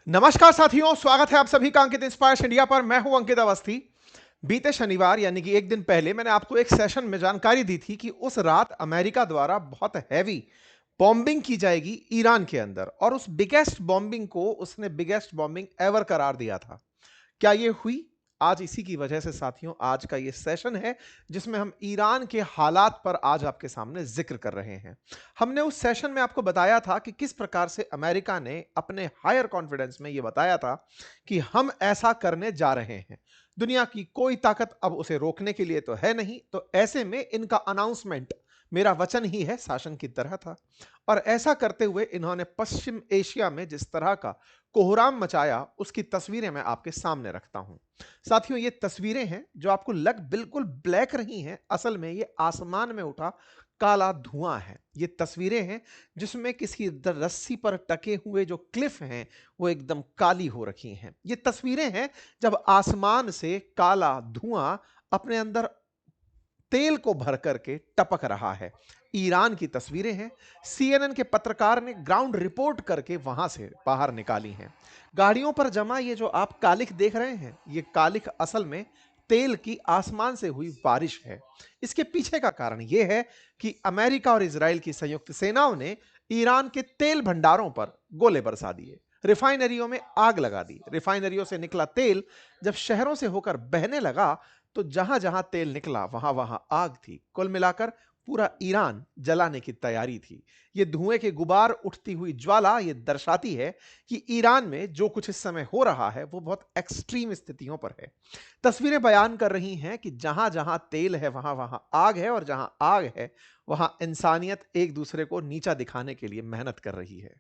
नमस्कार साथियों, स्वागत है आप सभी का अंकित इंस्पायर्स इंडिया पर। मैं हूं अंकित अवस्थी। बीते शनिवार यानी कि एक दिन पहले मैंने आपको एक सेशन में जानकारी दी थी कि उस रात अमेरिका द्वारा बहुत हैवी बॉम्बिंग की जाएगी ईरान के अंदर, और उस बिगेस्ट बॉम्बिंग को उसने बिगेस्ट बॉम्बिंग एवर करार दिया था। क्या ये हुई? आज इसी की वजह से साथियों आज का ये सेशन है जिसमें हम ईरान के हालात पर आज आपके सामने जिक्र कर रहे हैं। हमने उस सेशन में आपको बताया था कि किस प्रकार से अमेरिका ने अपने हायर कॉन्फिडेंस में ये बताया था कि हम ऐसा करने जा रहे हैं। दुनिया की कोई ताकत अब उसे रोकने के लिए तो है नहीं, तो ऐसे में इनका अनाउंसमेंट मेरा वचन ही है शासन की तरह था। और ऐसा करते हुए इन्होंने पश्चिम एशिया में जिस तरह का कोहराम मचाया उसकी तस्वीरें मैं आपके सामने रखता हूं। साथियों, ये तस्वीरें हैं जो आपको लग बिल्कुल ब्लैक रही हैं, असल में ये आसमान में उठा काला धुआं है। ये तस्वीरें हैं जिसमें किसी रस्सी पर टके हुए जो क्लिफ हैं वो एकदम काली हो रखी हैं। ये तस्वीरें हैं जब आसमान से काला धुआं अपने अंदर तेल को भर करके टपक रहा है। ईरान की तस्वीरें हैं। सीएनएन के पत्रकार ने ग्राउंड रिपोर्ट करके वहां से बाहर निकाली हैं। गाड़ियों पर जमा ये जो आप कालिख देख रहे हैं, ये कालिख असल में तेल की आसमान से हुई बारिश है। इसके पीछे का कारण यह है कि अमेरिका और इजराइल की संयुक्त सेनाओं ने ईरान के तेल भंडारों पर गोले बरसा दिए, रिफाइनरियों में आग लगा दी। रिफाइनरियों से निकला तेल जब शहरों से होकर बहने लगा तो जहां जहां तेल निकला वहां वहां आग थी। कुल मिलाकर पूरा ईरान जलाने की तैयारी थी। ये धुएं के गुबार, उठती हुई ज्वाला ये दर्शाती है कि ईरान में जो कुछ इस समय हो रहा है वो बहुत एक्सट्रीम स्थितियों पर है। तस्वीरें बयान कर रही हैं कि जहां जहां तेल है वहां वहां आग है, और जहां आग है वहां इंसानियत एक दूसरे को नीचा दिखाने के लिए मेहनत कर रही है।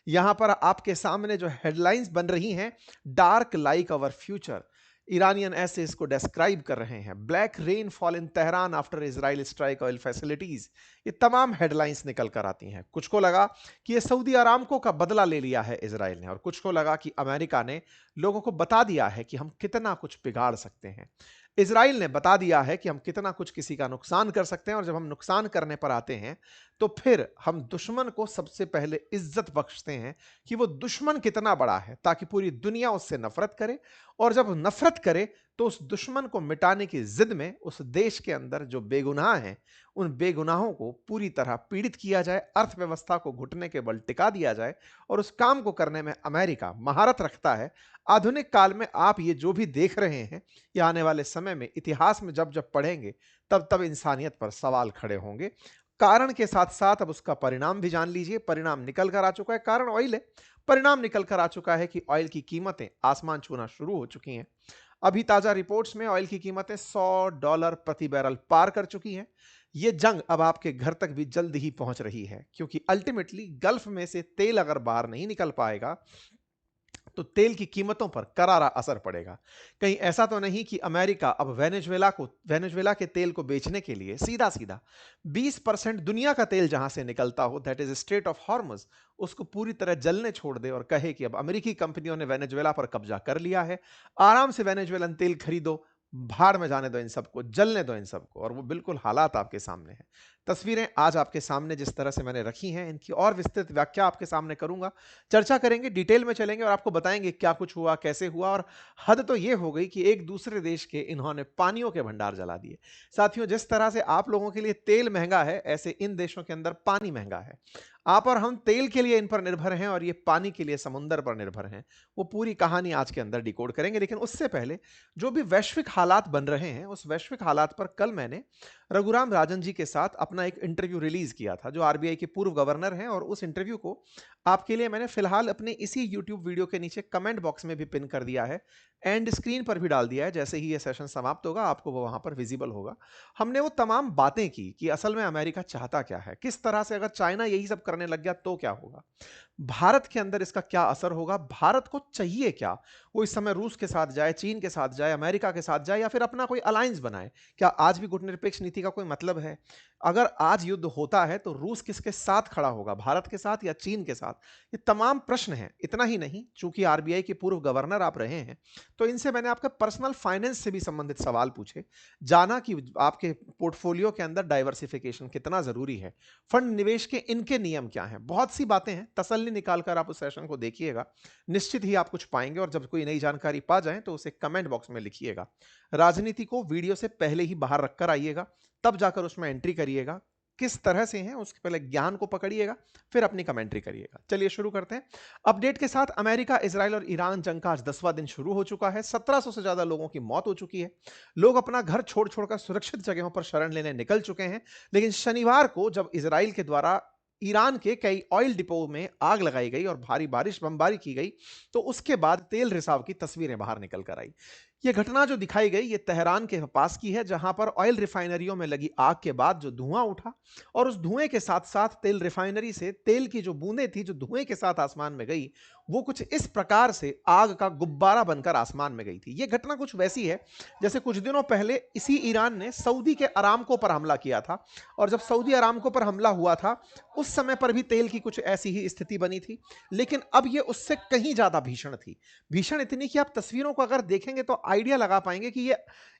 यहां पर आपके सामने जो हेडलाइंस बन रही हैं, dark like our future, Iranian ऐसे इसको डिस्क्राइब कर रहे हैं। Black rain fall in Tehran after Israel strike oil facilities, ये तमाम हेडलाइंस निकल कर आती हैं। कुछ को लगा कि ये सऊदी अरामको का बदला ले लिया है इजराइल ने, और कुछ को लगा कि अमेरिका ने लोगों को बता दिया है कि हम कितना कुछ बिगाड़ सकते हैं। इजराइल ने बता दिया है कि हम कितना कुछ किसी का नुकसान कर सकते हैं, और जब हम नुकसान करने पर आते हैं तो फिर हम दुश्मन को सबसे पहले इज्जत बख्शते हैं कि वो दुश्मन कितना बड़ा है, ताकि पूरी दुनिया उससे नफरत करे। और जब नफरत करे तो उस दुश्मन को मिटाने की जिद में उस देश के अंदर जो बेगुनाह हैं उन बेगुनाहों को पूरी तरह पीड़ित किया जाए, अर्थव्यवस्था को घुटने के बल टिका दिया जाए। और उस काम को करने में अमेरिका महारत रखता है। आधुनिक काल में आप ये जो भी देख रहे हैं, ये आने वाले समय में इतिहास में जब जब पढ़ेंगे तब तब इंसानियत पर सवाल खड़े होंगे। कारण के साथ साथ अब उसका परिणाम भी जान लीजिए। परिणाम निकल कर आ चुका है। कारण ऑयल है, परिणाम निकल कर आ चुका है कि ऑयल की कीमतें आसमान छूना शुरू हो चुकी हैं। अभी ताजा रिपोर्ट्स में ऑयल की कीमतें $100 प्रति बैरल पार कर चुकी हैं। यह जंग अब आपके घर तक भी जल्द ही पहुंच रही है, क्योंकि अल्टीमेटली गल्फ में से तेल अगर बाहर नहीं निकल पाएगा तो तेल की कीमतों पर करारा असर पड़ेगा। कहीं ऐसा तो नहीं कि अमेरिका अब वेनेजुएला के तेल को बेचने के लिए सीधा सीधा 20% दुनिया का तेल जहां से निकलता हो, that is straight of Hormuz, उसको पूरी तरह जलने छोड़ दे और कहे कि अब अमेरिकी कंपनियों ने वेनेजुएला पर कब्जा कर लिया है, आराम से वेनेजुएलन तेल खरीदो, भाड़ में जाने दो इन सबको, जलने दो इन सबको। और वो बिल्कुल हालात आपके सामने हैं। तस्वीरें आज आपके सामने जिस तरह से मैंने रखी हैं, इनकी और विस्तृत व्याख्या आपके सामने करूंगा। चर्चा करेंगे, डिटेल में चलेंगे और आपको बताएंगे क्या कुछ हुआ, कैसे हुआ। और हद तो यह हो गई कि एक दूसरे देश के इन्होंने पानियों के भंडार जला दिए। साथियों, जिस तरह से आप लोगों के लिए तेल महंगा है, ऐसे इन देशों के अंदर पानी महंगा है। आप और हम तेल के लिए इन पर निर्भर हैं और ये पानी के लिए समुंदर पर निर्भर हैं। वो पूरी कहानी आज के अंदर डिकोड करेंगे, लेकिन उससे पहले जो भी वैश्विक हालात बन रहे हैं उस वैश्विक हालात पर कल मैंने रघुराम राजन जी के साथ अपना एक इंटरव्यू रिलीज किया था, जो आरबीआई के पूर्व गवर्नर हैं। और उस इंटरव्यू को आपके लिए मैंने फिलहाल अपने इसी यूट्यूब वीडियो के नीचे कमेंट बॉक्स में भी पिन कर दिया है, एंड स्क्रीन पर भी डाल दिया है। जैसे ही ये सेशन समाप्त होगा आपको वो वहां पर विजिबल होगा। हमने वो तमाम बातें की कि असल में अमेरिका चाहता क्या है, किस तरह से अगर चाइना यही सब करने लग गया तो क्या होगा, भारत के अंदर इसका क्या असर होगा, भारत को चाहिए क्या, वो इस समय रूस के साथ जाए, चीन के साथ जाए, अमेरिका के साथ जाए, या फिर अपना कोई अलायंस बनाए। क्या आज भी गुटनिरपेक्ष नीति का कोई मतलब है? अगर आज युद्ध होता है तो रूस किसके साथ खड़ा होगा, भारत के साथ या चीन के साथ? ये तमाम प्रश्न हैं। इतना ही नहीं, चूंकि आरबीआई के पूर्व गवर्नर आप रहे हैं, तो इनसे मैंने आपके पर्सनल फाइनेंस से भी संबंधित सवाल पूछे, जाना कि आपके पोर्टफोलियो के अंदर डाइवर्सिफिकेशन कितना जरूरी है, फंड निवेश के इनके नियम क्या हैं। बहुत सी बातें हैं, तसल्ली निकालकर आप उस सेशन को देखिएगा, निश्चित ही आप कुछ पाएंगे। और जब कोई नई जानकारी पा जाए तो उसे कमेंट बॉक्स में लिखिएगा। राजनीति को वीडियो से पहले ही बाहर रखकर आइएगा, तब जाकर उसमें एंट्री करिएगा। किस तरह से हैं उसके पहले ज्ञान को पकड़िएगा, फिर अपनी कमेंट्री करिएगा। चलिए शुरू करते हैं। अपडेट के साथ, अमेरिका, इजराइल और ईरान जंग का आज 10वां दिन शुरू हो चुका है। 1700 से ज्यादा लोगों की मौत हो चुकी है। लोग अपना घर छोड़ छोड़कर सुरक्षित जगहों पर शरण लेने निकल चुके हैं। लेकिन शनिवार को जब इजराइल के द्वारा ईरान के कई ऑयल डिपो में आग लगाई गई और भारी बारिश बमबारी की गई, तो उसके बाद तेल रिसाव की तस्वीरें बाहर निकल कर आई। यह घटना जो दिखाई गई, ये तेहरान के पास की है, जहां पर ऑयल रिफाइनरियों में लगी आग के बाद जो धुआं उठा, और उस धुएं के साथ साथ तेल रिफाइनरी से तेल की जो बूंदें थी जो धुएं के साथ आसमान में गई, वो कुछ इस प्रकार से आग का गुब्बारा बनकर आसमान में गई थी। यह घटना कुछ वैसी है जैसे कुछ दिनों पहले इसी ईरान ने सऊदी के अरामको पर हमला किया था, और जब सऊदी अरामको पर हमला हुआ था उस समय पर भी तेल की कुछ ऐसी ही स्थिति बनी थी। लेकिन अब यह उससे कहीं ज्यादा भीषण थी। भीषण इतनी कि आप तस्वीरों को अगर देखेंगे तो आइडिया लगा पाएंगे कि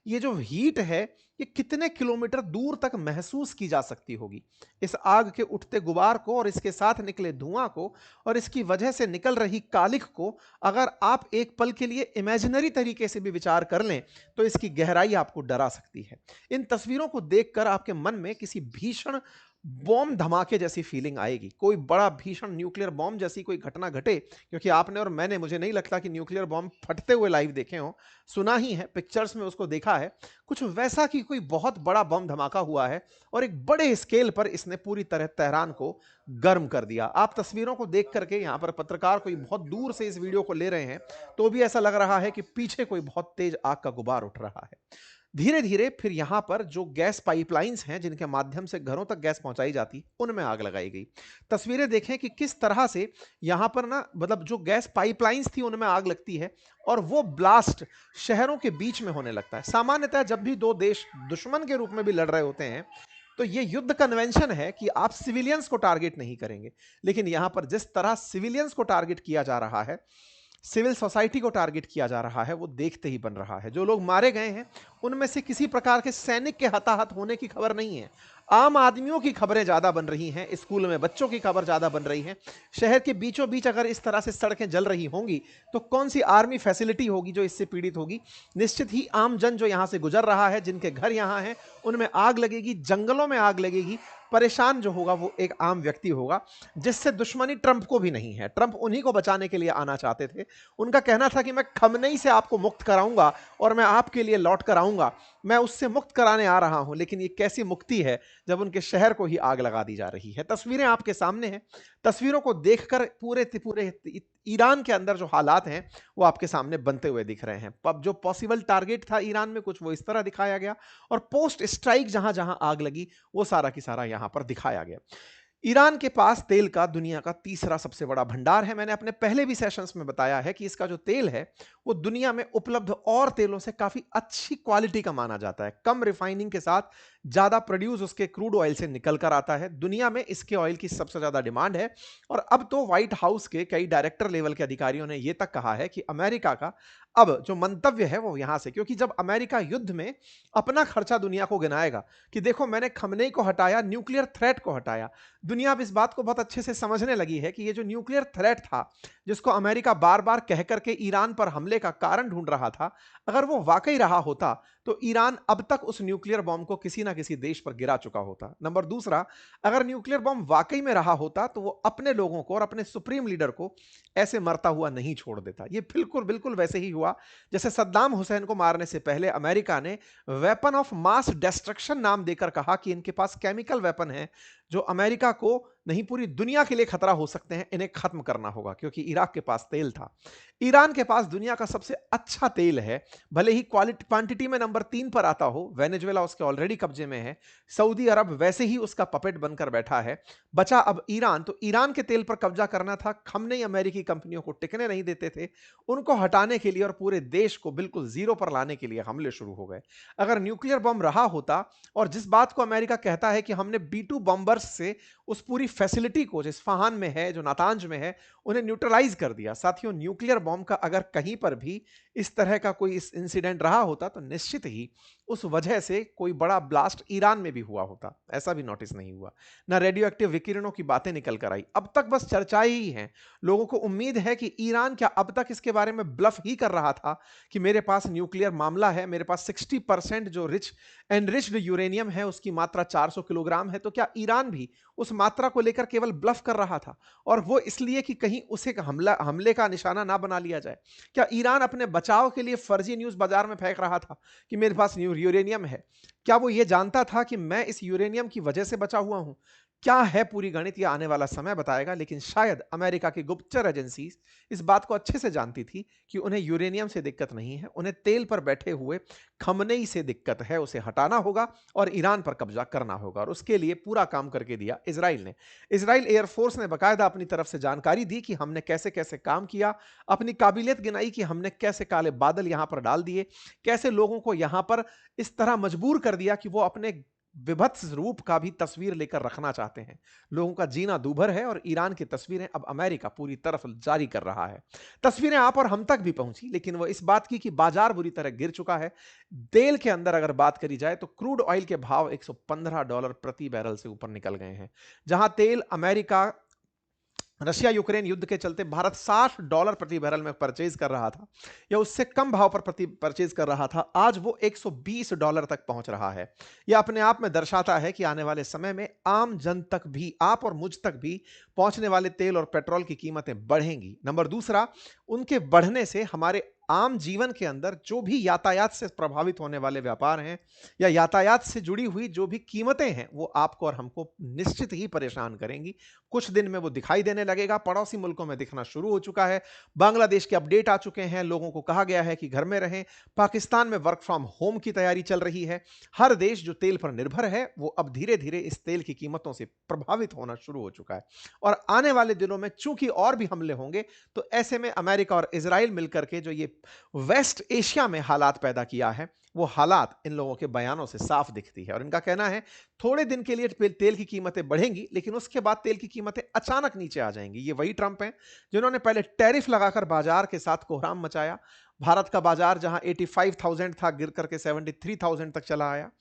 ये जो हीट है, ये कितने किलोमीटर दूर तक महसूस की जा सकती होगी। इस आग के उठते गुबार को और इसके साथ निकले धुआं को और इसकी वजह से निकल रही कालिख को अगर आप एक पल के लिए इमेजिनरी तरीके से भी विचार कर लें तो इसकी गहराई आपको डरा सकती है। इन तस्वीरों को देखकर आपके मन में किसी भीषण बॉम्ब धमाके जैसी फीलिंग आएगी, कोई बड़ा भीषण न्यूक्लियर बॉम्ब जैसी कोई घटना घटे, क्योंकि आपने और मैंने, मुझे नहीं लगता कि न्यूक्लियर बॉम्ब फटते हुए लाइव देखे हो, सुना ही है, पिक्चर्स में उसको देखा है। कुछ वैसा कि कोई बहुत बड़ा बम धमाका हुआ है और एक बड़े स्केल पर इसने पूरी तरह तेहरान को गर्म कर दिया। आप तस्वीरों को देख करके, यहाँ पर पत्रकार कोई बहुत दूर से इस वीडियो को ले रहे हैं, तो भी ऐसा लग रहा है कि पीछे कोई बहुत तेज आग का गुबार उठ रहा है। धीरे धीरे फिर यहां पर जो गैस पाइपलाइंस हैं जिनके माध्यम से घरों तक गैस पहुंचाई जाती, उनमें आग लगाई गई। तस्वीरें देखें कि किस तरह से यहां पर ना, मतलब जो गैस पाइपलाइंस थी उनमें आग लगती है और वो ब्लास्ट शहरों के बीच में होने लगता है। सामान्यतः जब भी दो देश दुश्मन के रूप में भी लड़ रहे होते हैं तो ये युद्ध कन्वेंशन है कि आप सिविलियंस को टारगेट नहीं करेंगे। लेकिन यहां पर जिस तरह सिविलियंस को टारगेट किया जा रहा है, सिविल सोसाइटी को टारगेट किया जा रहा है, वो देखते ही बन रहा है। जो लोग मारे गए हैं उनमें से किसी प्रकार के सैनिक के हताहत होने की खबर नहीं है। आम आदमियों की खबरें ज्यादा बन रही हैं, स्कूल में बच्चों की खबर ज्यादा बन रही है। शहर के बीचों बीच अगर इस तरह से सड़कें जल रही होंगी तो कौन सी आर्मी फैसिलिटी होगी जो इससे पीड़ित होगी। निश्चित ही आम जन जो यहां से गुजर रहा है, जिनके घर यहां हैं, उनमें आग लगेगी, जंगलों में आग लगेगी। परेशान जो होगा वो एक आम व्यक्ति होगा, जिससे दुश्मनी ट्रंप को भी नहीं है। ट्रंप उन्हीं को बचाने के लिए आना चाहते थे। उनका कहना था कि मैं खमनेई से आपको मुक्त कराऊंगा और मैं आपके लिए लौट कर आऊंगा, मैं उससे मुक्त कराने आ रहा हूं। लेकिन ये कैसी मुक्ति है जब उनके शहर को ही आग लगा दी जा रही है। तस्वीरें आपके सामने हैं। तस्वीरों को देखकर पूरे ईरान के अंदर जो हालात हैं वो आपके सामने बनते हुए दिख रहे हैं। अब जो पॉसिबल टारगेट था ईरान में, कुछ वो इस तरह दिखाया गया, और पोस्ट स्ट्राइक जहां जहां आग लगी वो सारा की सारा यहां पर दिखाया गया। ईरान के पास तेल का दुनिया का तीसरा सबसे बड़ा भंडार है। मैंने अपने पहले भी सेशंस में बताया है कि इसका जो तेल है वो दुनिया में उपलब्ध और तेलों से काफी अच्छी क्वालिटी का माना जाता है। कम रिफाइनिंग के साथ ज्यादा प्रोड्यूस उसके क्रूड ऑयल से निकल कर आता है। दुनिया में इसके ऑयल की सबसे ज्यादा डिमांड है। और अब तो व्हाइट हाउस के कई डायरेक्टर लेवल के अधिकारियों ने यह तक कहा है कि अमेरिका का अब जो मंतव्य है वो यहां से, क्योंकि जब अमेरिका युद्ध में अपना खर्चा दुनिया को गिनाएगा कि देखो मैंने खमनेई को हटाया, न्यूक्लियर थ्रेट को हटाया, दुनिया अब इस बात को बहुत अच्छे से समझने लगी है कि ये जो न्यूक्लियर थ्रेट था, जिसको अमेरिका बार बार कह करके ईरान पर हमले का कारण ढूंढ रहा था, अगर वो वाकई रहा होता तो ईरान अब तक उस न्यूक्लियर बॉम्ब को किसी ना किसी देश पर गिरा चुका होता। नंबर दूसरा, अगर न्यूक्लियर बॉम्ब वाकई में रहा होता तो वो अपने लोगों को और अपने सुप्रीम लीडर को ऐसे मरता हुआ नहीं छोड़ देता। ये बिल्कुल बिल्कुल वैसे ही हुआ जैसे सद्दाम हुसैन को मारने से पहले अमेरिका ने वेपन ऑफ मास डिस्ट्रक्शन नाम देकर कहा कि इनके पास केमिकल वेपन है जो अमेरिका को नहीं पूरी दुनिया के लिए खतरा हो सकते हैं, इन्हें खत्म करना होगा क्योंकि इराक के पास तेल था। ईरान के पास दुनिया का सबसे अच्छा तेल है, भले ही क्वालिटी क्वांटिटी में नंबर 3 पर आता हो। वेनेजुएला उसके ऑलरेडी कब्जे में है। सऊदी अरब वैसे ही उसका पपेट बनकर बैठा है। बचा अब ईरान, तो ईरान के तेल पर कब्जा करना था। खमनेई अमेरिकी कंपनियों को टिकने नहीं देते थे। उनको हटाने के लिए और पूरे देश को बिल्कुल जीरो पर लाने के लिए हमले शुरू हो गए। अगर न्यूक्लियर बम रहा होता, और जिस बात को अमेरिका कहता है कि हमने B2 बम्बर्स से उस पूरी फैसिलिटी को जो इस्फहान में है, जो नातांज में है, उन्हें न्यूट्रलाइज कर दिया। साथियों, न्यूक्लियर बॉम्ब का अगर कहीं पर भी इस तरह का कोई इंसिडेंट रहा होता तो निश्चित ही उस वजह से कोई बड़ा ब्लास्ट ईरान में भी हुआ होता। ऐसा भी नोटिस नहीं हुआ। ना रेडियो एक्टिव विकिरणों की बातें निकल कर आई, अब तक बस चर्चाएं ही हैं। लोगों को उम्मीद है कि ईरान क्या अब तक इसके बारे में ब्लफ ही कर रहा था कि मेरे पास न्यूक्लियर मामला है, मेरे पास 60% जो एनरिच्ड यूरेनियम है उसकी मात्रा 400 किलोग्राम है। तो क्या ईरान भी उस मात्रा को लेकर केवल ब्लफ कर रहा था, और वो इसलिए कि कहीं उसे हमले का निशाना ना बना लिया जाए? क्या ईरान अपने बचाव के लिए फर्जी न्यूज बाजार में फेंक रहा था कि मेरे पास यूरेनियम है? क्या वो ये जानता था कि मैं इस यूरेनियम की वजह से बचा हुआ हूं? क्या है पूरी गणित, यह आने वाला समय बताएगा। लेकिन शायद अमेरिका की गुप्तचर एजेंसी इस बात को अच्छे से जानती थी कि उन्हें यूरेनियम से दिक्कत नहीं है, उन्हें तेल पर बैठे हुए खमनेई से दिक्कत है। उसे हटाना होगा और ईरान पर कब्जा करना होगा, और उसके लिए पूरा काम करके दिया इजराइल ने। इजराइल एयरफोर्स ने बाकायदा अपनी तरफ से जानकारी दी कि हमने कैसे कैसे काम किया, अपनी काबिलियत गिनाई कि हमने कैसे काले बादल यहां पर डाल दिए, कैसे लोगों को यहां पर इस तरह मजबूर कर दिया कि वो अपने विभत्स रूप का भी तस्वीर लेकर रखना चाहते हैं। लोगों का जीना दूभर है, और ईरान की तस्वीरें अब अमेरिका पूरी तरफ जारी कर रहा है। तस्वीरें आप और हम तक भी पहुंची, लेकिन वो इस बात की कि बाजार बुरी तरह गिर चुका है। तेल के अंदर अगर बात करी जाए तो क्रूड ऑयल के भाव $115 प्रति बैरल से ऊपर निकल गए हैं। जहां तेल अमेरिका रशिया यूक्रेन युद्ध के चलते भारत $60 प्रति बैरल में परचेज कर रहा था, या उससे कम भाव पर प्रति परचेज कर रहा था, आज वो $120 तक पहुंच रहा है। यह अपने आप में दर्शाता है कि आने वाले समय में आम जन तक भी, आप और मुझ तक भी पहुंचने वाले तेल और पेट्रोल की कीमतें बढ़ेंगी। नंबर दूसरा, उनके बढ़ने से हमारे आम जीवन के अंदर जो भी यातायात से प्रभावित होने वाले व्यापार हैं, या यातायात से जुड़ी हुई जो भी कीमतें हैं, वो आपको और हमको निश्चित ही परेशान करेंगी। कुछ दिन में वो दिखाई देने लगेगा। पड़ोसी मुल्कों में दिखना शुरू हो चुका है। बांग्लादेश के अपडेट आ चुके हैं, लोगों को कहा गया है कि घर में रहें। पाकिस्तान में वर्क फ्रॉम होम की तैयारी चल रही है। हर देश जो तेल पर निर्भर है वो अब धीरे धीरे इस तेल की कीमतों से प्रभावित होना शुरू हो चुका है। और आने वाले दिनों में चूंकि और भी हमले होंगे, तो ऐसे में अमेरिका और इजराइल मिलकर के जो ये वेस्ट एशिया में हालात पैदा किया है, वो हालात इन लोगों के बयानों से साफ दिखती है। और इनका कहना है थोड़े दिन के लिए तेल की कीमतें बढ़ेंगी, लेकिन उसके बाद तेल की कीमतें अचानक नीचे आ जाएंगी। ये वही ट्रंप हैं जिन्होंने पहले टैरिफ लगाकर बाजार के साथ कोहराम मचाया। भारत का बाजार जहां 85,000 था, गिर करके 73,000 तक चला आया।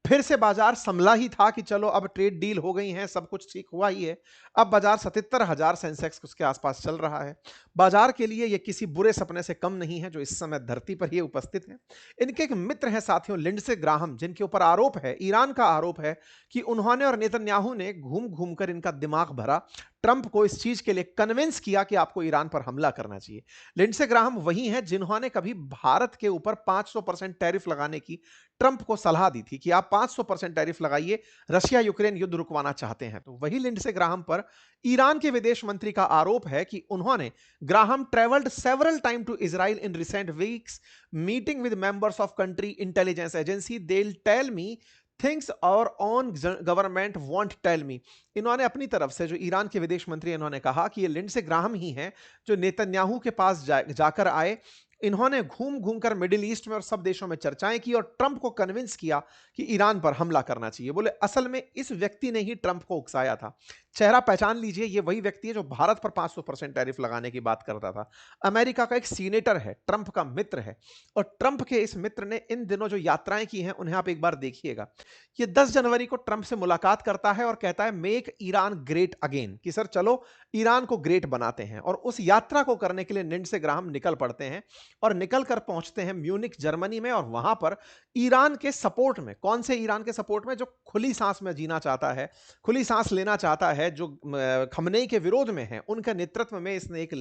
फिर से बाजार संभला ही था कि चलो अब ट्रेड डील हो गई है, सब कुछ ठीक हुआ ही है। अब बाजार 77,000 सेंसेक्स उसके आसपास चल रहा है। बाजार के लिए यह किसी बुरे सपने से कम नहीं है जो इस समय धरती पर ही उपस्थित है। इनके एक मित्र हैं साथियों, लिंडसे ग्राहम, जिनके ऊपर आरोप है, ईरान का आरोप है कि उन्होंने और नेतन्याहू ने घूम घूम कर इनका दिमाग भरा, ट्रंप को इस चीज के लिए कन्विंस किया कि आपको ईरान पर हमला करना चाहिए। लिंडसे ग्राहम वही हैं जिन्होंने कभी भारत के ऊपर 500% टैरिफ लगाने की ट्रंप को सलाह दी थी कि आप 500% टैरिफ लगाइए, रशिया यूक्रेन युद्ध रुकवाना चाहते हैं। तो वही लिंडसे ग्राहम पर ईरान के विदेश मंत्री का आरोप है कि उन्होंने, Graham travelled several time to Israel in recent weeks, meeting with members of country intelligence agency, they will tell me things और on government won't tell me. इन्होंने अपनी तरफ से, जो ईरान के विदेश मंत्री, इन्होंने कहा कि ये लिंडसे ग्राहम ही हैं जो नेतन्याहू के पास जाकर आए। इन्होंने घूम घूम कर मिडिल ईस्ट में और सब देशों में चर्चाएं की और ट्रंप को कन्विंस किया कि ईरान पर हमला करना चाहिए। बोले असल में इस व्यक्ति ने ही ट्रंप को उकसाया था। चेहरा पहचान लीजिए, ये वही व्यक्ति है जो भारत पर 500% टैरिफ लगाने की बात करता था। अमेरिका का एक सीनेटर है, ट्रंप का मित्र है, और ट्रंप के इस मित्र ने इन दिनों जो यात्राएं की हैं उन्हें आप एक बार देखिएगा। ये 10 जनवरी को ट्रंप से मुलाकात करता है और कहता है मेक ईरान ग्रेट अगेन, कि सर चलो ईरान को ग्रेट बनाते हैं। और उस यात्रा को करने के लिए लिंडसे ग्राहम निकल पड़ते हैं और निकल कर पहुंचते हैं म्यूनिक जर्मनी में। और वहां पर ईरान के सपोर्ट में, कौन से ईरान के सपोर्ट में? जो खुली सांस में जीना चाहता है, खुली सांस लेना चाहता है, जो खमनेई के विरोध में है, उनके नेतृत्व में इसने एक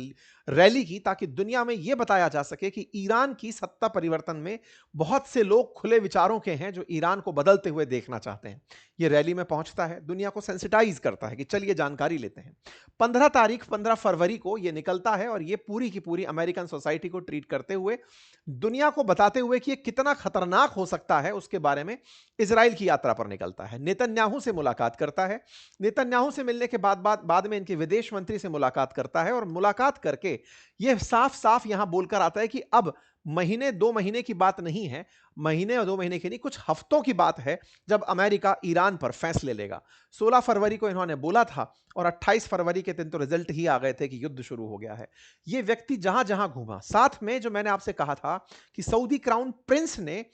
रैली की ताकि दुनिया में यह बताया जा सके कि ईरान की सत्ता परिवर्तन में बहुत से लोग खुले विचारों के हैं जो ईरान को बदलते हुए देखना चाहते हैं। ये रैली में पहुंचता है, दुनिया को सेंसिटाइज करता है कि चलिए जानकारी लेते हैं। 15 फरवरी को ये निकलता है और ये पूरी की पूरी अमेरिकन सोसाइटी को ट्रीट करते हुए, दुनिया को बताते हुए कि ये कितना खतरनाक हो सकता है उसके बारे में इजराइल की यात्रा पर निकलता है। नेतन्याहू से मुलाकात करता है। नेतन्याहू से मिलने के बाद में इनके विदेश मंत्री से मुलाकात करता है और मुलाकात करके ये साफ साफ यहां बोलकर आता है कि अब महीने 2 महीने की बात नहीं है, महीने और 2 महीने की नहीं, कुछ हफ्तों की बात है जब अमेरिका ईरान पर फैसले लेगा। 16 फरवरी को इन्होंने बोला था और 28 फरवरी के दिन तो रिजल्ट ही आ गए थे कि युद्ध शुरू हो गया है। ये व्यक्ति जहां जहां घूमा, साथ में जो मैंने आपसे कहा था कि सऊदी क्राउन प्रिंस ने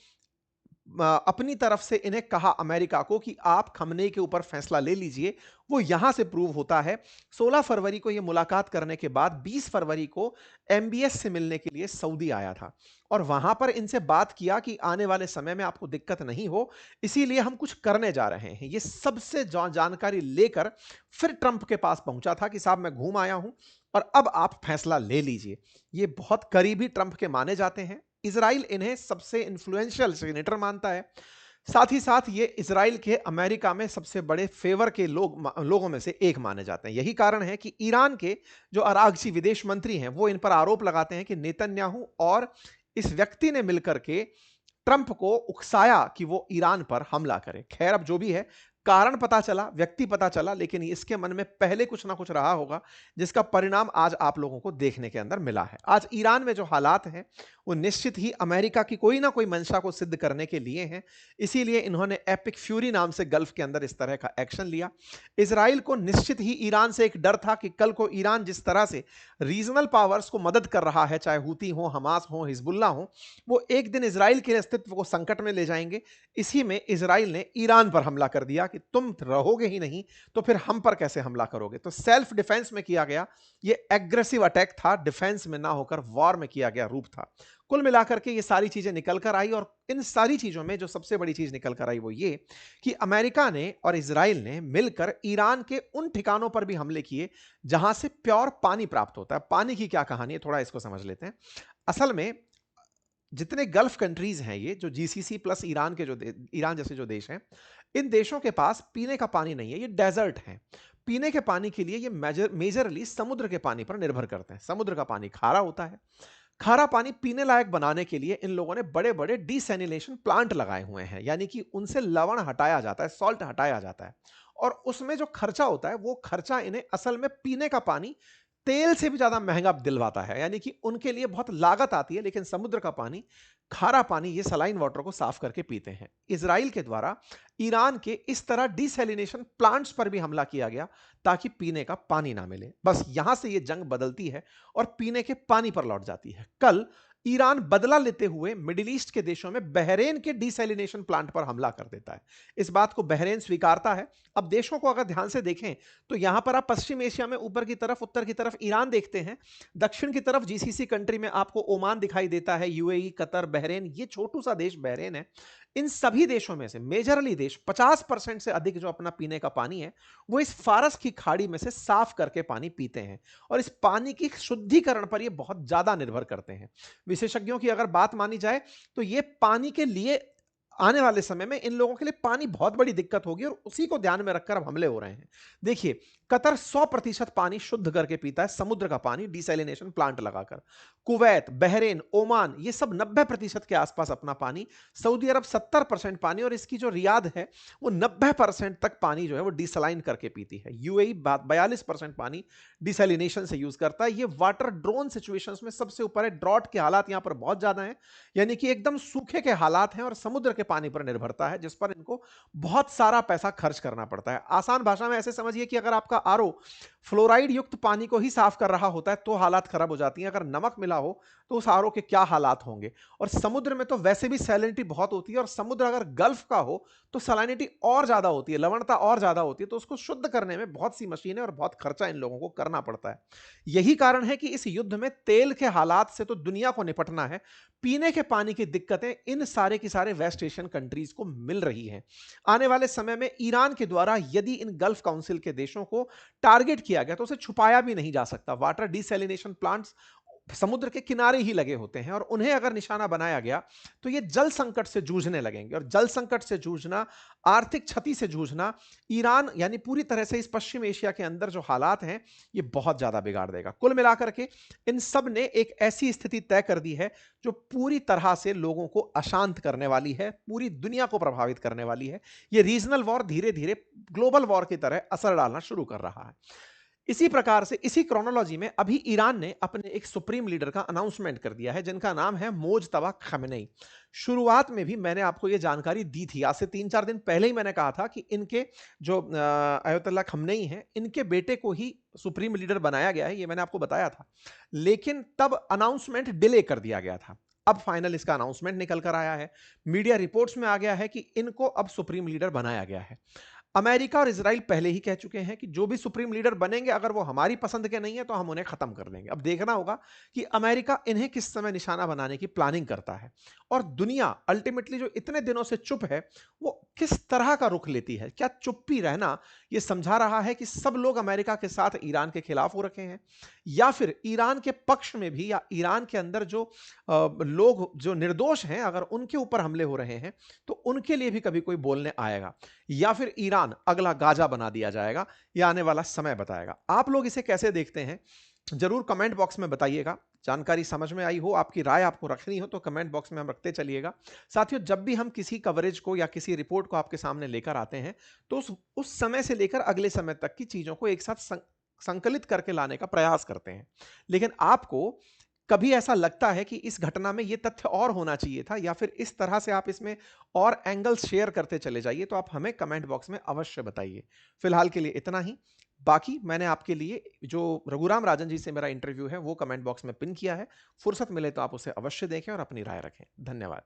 अपनी तरफ से इन्हें कहा अमेरिका को कि आप खमनेई के ऊपर फैसला ले लीजिए, वो यहां से प्रूव होता है। 16 फरवरी को यह मुलाकात करने के बाद 20 फरवरी को एमबीएस से मिलने के लिए सऊदी आया था और वहां पर इनसे बात किया कि आने वाले समय में आपको दिक्कत नहीं हो, इसीलिए हम कुछ करने जा रहे हैं। ये सबसे जानकारी लेकर फिर ट्रंप के पास पहुंचा था कि साहब मैं घूम आया हूं और अब आप फैसला ले लीजिए। ये बहुत करीबी ट्रंप के माने जाते हैं। इजराइल इन्हें सबसे इन्फ्लुएंशियल सेनेटर मानता है। साथ ही साथ ये इजराइल के अमेरिका में सबसे बड़े फेवर के लोगों में से एक माने जाते हैं। यही कारण है कि ईरान के जो अरागची विदेश मंत्री हैं वो इन पर आरोप लगाते हैं कि नेतन्याहू और इस व्यक्ति ने मिलकर के ट्रंप को उकसाया कि वो ईरान पर हमला करे। खैर, अब जो भी है, कारण पता चला, व्यक्ति पता चला, लेकिन इसके मन में पहले कुछ ना कुछ रहा होगा जिसका परिणाम आज आप लोगों को देखने के अंदर मिला है। आज ईरान में जो हालात हैं वो निश्चित ही अमेरिका की कोई ना कोई मंशा को सिद्ध करने के लिए हैं। इसीलिए इन्होंने एपिक फ्यूरी नाम से गल्फ के अंदर इस तरह का एक्शन लिया। इजराइल को निश्चित ही ईरान से एक डर था कि कल को ईरान जिस तरह से रीजनल पावर्स को मदद कर रहा है, चाहे हूती हो, हमास हो, हिजबुल्ला हो, वो एक दिन इजराइल के अस्तित्व को संकट में ले जाएंगे। इसी में इजराइल ने ईरान पर हमला कर दिया कि तुम रहोगे ही नहीं तो फिर हम पर कैसे हमला करोगे। तो सेल्फ डिफेंस में किया गया ये एग्रेसिव अटैक था, डिफेंस में ना होकर वॉर में किया गया रूप था। कुल मिलाकर के ये सारी चीजें निकल कर आई और इन सारी चीजों में जो सबसे बड़ी चीज निकल कर आई वो ये कि अमेरिका ने और इजराइल ने मिलकर ईरान के उन ठिकानों पर भी हमले किए जहां से प्योर पानी प्राप्त होता है। पानी की क्या कहानी है, थोड़ा इसको समझ लेते हैं। असल में जितने गल्फ कंट्रीज हैं, ये जो जीसीसी प्लस ईरान के जो ईरान जैसे जो देश हैं, इन देशों के पास पीने का पानी नहीं है, ये डेजर्ट हैं। पीने के पानी के लिए ये मेजरली समुद्र के पानी पर निर्भर करते हैं। समुद्र का पानी खारा होता है। खारा पानी पीने लायक बनाने के लिए इन लोगों ने बड़े बड़े डिसैलिनेशन प्लांट लगाए हुए हैं, यानी कि उनसे लवण हटाया जाता है, सॉल्ट हटाया जाता है और उसमें जो खर्चा होता है वो खर्चा इन्हें असल में पीने का पानी तेल से भी ज्यादा महंगा दिलवाता है, यानी कि उनके लिए बहुत लागत आती है। लेकिन समुद्र का पानी, खारा पानी, ये सलाइन वाटर को साफ करके पीते हैं। इजराइल के द्वारा ईरान के इस तरह डिसैलिनेशन प्लांट्स पर भी हमला किया गया ताकि पीने का पानी ना मिले। बस यहां से ये जंग बदलती है और पीने के पानी पर लौट जाती है। कल ईरान बदला लेते हुए मिडिल ईस्ट के देशों में बहरेन के डिसैलिनेशन प्लांट पर हमला कर देता है। इस बात को बहरेन स्वीकारता है। अब देशों को अगर ध्यान से देखें तो यहां पर आप पश्चिम एशिया में ऊपर की तरफ, उत्तर की तरफ ईरान देखते हैं, दक्षिण की तरफ जीसीसी कंट्री में आपको ओमान दिखाई देता है, यूएई, कतर, बहरेन, ये छोटू सा देश बहरेन है। इन सभी देशों में से मेजरली देश 50% से अधिक जो अपना पीने का पानी है वो इस फारस की खाड़ी में से साफ करके पानी पीते हैं और इस पानी की शुद्धिकरण पर ये बहुत ज्यादा निर्भर करते हैं। विशेषज्ञों की अगर बात मानी जाए तो ये पानी के लिए आने वाले समय में इन लोगों के लिए पानी बहुत बड़ी दिक्कत होगी और उसी को ध्यान में रखकर अब हमले हो रहे हैं। देखिए, कतर 100% पानी शुद्ध करके पीता है, समुद्र का पानी, डिसैलिनेशन प्लांट लगाकर। कुवैत, बहरेन, ओमान, ये सब 90% के आसपास अपना पानी, सऊदी अरब 70% पानी और इसकी जो रियाद है वो 90% तक पानी जो है वो डिसलाइन करके पीती है। यूएई 42% पानी डिसैलिनेशन से यूज करता है। ये वाटर ड्रोन सिचुएशंस में सबसे ऊपर है। ड्रॉट के हालात यहां पर बहुत ज्यादा हैं, यानी कि एकदम सूखे के हालात हैं और समुद्र के पानी पर निर्भरता है जिस पर इनको बहुत सारा पैसा खर्च करना पड़ता है। आसान भाषा में ऐसे समझिए कि अगर आपका आरओ फ्लोराइड युक्त पानी को ही साफ कर रहा होता है तो हालात खराब हो जाती हैं, अगर नमक मिला हो तो उस आरओ के क्या हालात होंगे। और समुद्र में तो वैसे भी सैलिनिटी बहुत होती है और समुद्र अगर गल्फ का हो तो सैलिनिटी और ज्यादा होती है, लवणता और ज्यादा होती है, तो उसको शुद्ध करने में बहुत सी मशीनें और बहुत खर्चा इन लोगों को करना पड़ता है। यही कारण है कि इस युद्ध में तेल के हालात से तो दुनिया को निपटना है, पीने के पानी की दिक्कतें इन सारे की सारे वेस्ट एशियन कंट्रीज को मिल रही हैं। आने वाले समय में ईरान के द्वारा यदि इन गल्फ काउंसिल के देशों को टारगेट किया गया तो उसे छुपाया भी नहीं जा सकता। वाटर डिसैलिनेशन प्लांट्स समुद्र के किनारे ही लगे होते हैं और उन्हें अगर निशाना बनाया गया तो ये जल संकट से जूझने लगेंगे और जल संकट से जूझना, आर्थिक क्षति से जूझना ईरान यानी पूरी तरह से इस पश्चिम एशिया के अंदर जो हालात हैं ये बहुत ज्यादा बिगाड़ देगा। कुल मिलाकर के इन सब ने एक ऐसी स्थिति तय कर दी है जो पूरी तरह से लोगों को अशांत करने वाली है, पूरी दुनिया को प्रभावित करने वाली है। ये रीजनल वॉर धीरे धीरे ग्लोबल वॉर की तरह असर डालना शुरू कर रहा है। इसी प्रकार से इसी क्रोनोलॉजी में अभी ईरान ने अपने एक सुप्रीम लीडर का अनाउंसमेंट कर दिया है जिनका नाम है मोजतबा खमेनेई। शुरुआत में भी मैंने आपको यह जानकारी दी थी, आज से 3-4 दिन पहले ही मैंने कहा था कि इनके जो अयतुल्ला खमेनेई हैं, इनके बेटे को ही सुप्रीम लीडर बनाया गया है, ये मैंने आपको बताया था। लेकिन तब अनाउंसमेंट डिले कर दिया गया था। अब फाइनल इसका अनाउंसमेंट निकल कर आया है। मीडिया रिपोर्ट्स में आ गया है कि इनको अब सुप्रीम लीडर बनाया गया है। अमेरिका और इजराइल पहले ही कह चुके हैं कि जो भी सुप्रीम लीडर बनेंगे अगर वो हमारी पसंद के नहीं है तो हम उन्हें खत्म कर देंगे। अब देखना होगा कि अमेरिका इन्हें किस समय निशाना बनाने की प्लानिंग करता है और दुनिया अल्टीमेटली जो इतने दिनों से चुप है वो किस तरह का रुख लेती है। क्या चुप्पी रहना यह समझा रहा है कि सब लोग अमेरिका के साथ ईरान के खिलाफ हो रखे हैं, या फिर ईरान के पक्ष में भी या ईरान के अंदर जो लोग जो निर्दोष हैं अगर उनके ऊपर हमले हो रहे हैं तो उनके लिए भी कभी कोई बोलने आएगा, या फिर ईरान अगला गाजा बना दिया जाएगा। यह आने वाला समय बताएगा। आप लोग इसे कैसे देखते हैं जरूर कमेंट बॉक्स में बताइएगा। जानकारी समझ में आई हो, आपकी राय आपको रखनी हो तो कमेंट बॉक्स में हम रखते चलिएगा। साथियों, जब भी हम किसी कवरेज को या किसी रिपोर्ट को आपके सामने लेकर आते हैं तो उस समय से लेकर अगले समय तक की चीजों को एक साथ संकलित करके लाने का प्रयास करते हैं। लेकिन आपको कभी ऐसा लगता है कि इस घटना में यह तथ्य और होना चाहिए था, या फिर इस तरह से आप इसमें और एंगल्स शेयर करते चले जाइए, तो आप हमें कमेंट बॉक्स में अवश्य बताइए। फिलहाल के लिए इतना ही। बाकी मैंने आपके लिए जो रघुराम राजन जी से मेरा इंटरव्यू है वो कमेंट बॉक्स में पिन किया है। फुर्सत मिले तो आप उसे अवश्य देखें और अपनी राय रखें। धन्यवाद।